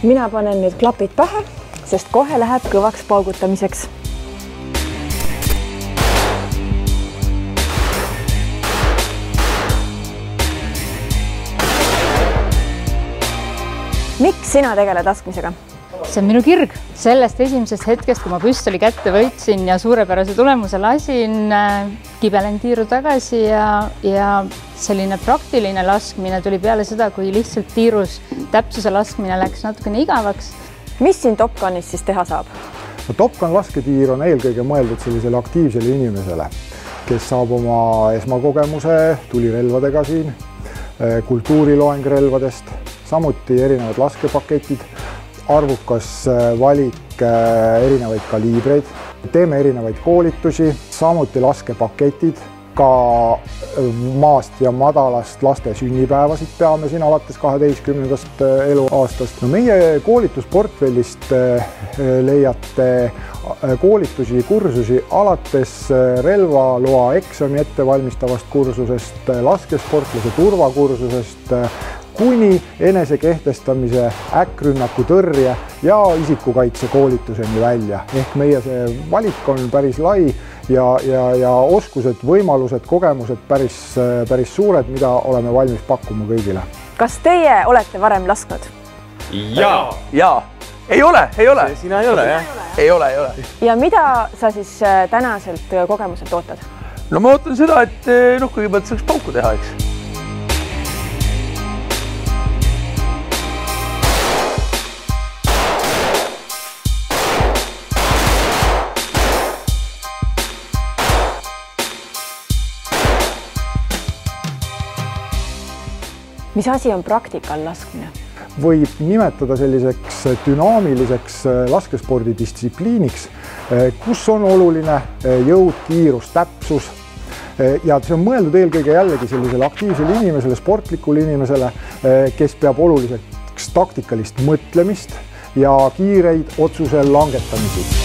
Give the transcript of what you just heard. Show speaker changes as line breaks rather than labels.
Mina panen nüüd klapid pähe, sest kohe läheb kõvaks paugutamiseks. Miks sina tegeled laskmisega?
See on minu kirg. Sellest esimesest hetkest, kui ma püstoli kätte võtsin ja suurepärase tulemuse lasin, kibelen tiiru tagasi ja selline praktiline laskmine tuli peale seda, kui lihtsalt tiirus täpsuse laskmine läks natukene igavaks.
Mis siin Topcanis siis teha saab?
Topcan lasketiir on eelkõige mõeldud sellisele aktiivsele inimesele, kes saab oma esmakogemuse tulirelvadega siin, kultuuriloeng relvadest, samuti erinevad laskepaketid, arvukas valik erinevaid kaliibreid, teeme erinevaid koolitusi, samuti laskepaketid, ka maast ja madalast laste sünnipäevasid peame siin alates 12. eluaastast. No meie koolitusportfellist leiate koolitusi, kursusi alates relvaloa eksami ettevalmistavast kursusest, laskesportlase turvakursusest, kuni enesekehtestamise, äkkrünnaku tõrje ja isikukaitse koolituseni välja. Ehk meie see valik on päris lai ja oskused, võimalused, kogemused päris suured, mida oleme valmis pakkuma kõigile.
Kas teie olete varem lasknud?
Jaa. Ei ole.
Sina ei ole, jah?
Ei ole.
Ja mida sa siis tänaselt kogemuselt ootad?
No ma ootan seda, et kõigepealt saaks pauku teha, eks.
Mis asi on praktikal laskmine?
Võib nimetada selliseks dünaamiliseks laskespordidistsipliiniks, kus on oluline jõud, kiirus, täpsus. Ja see on mõeldud eelkõige jällegi sellisele aktiivsele inimesele, sportlikule inimesele, kes peab oluliseks taktikalist mõtlemist ja kiireid otsuse langetamisi.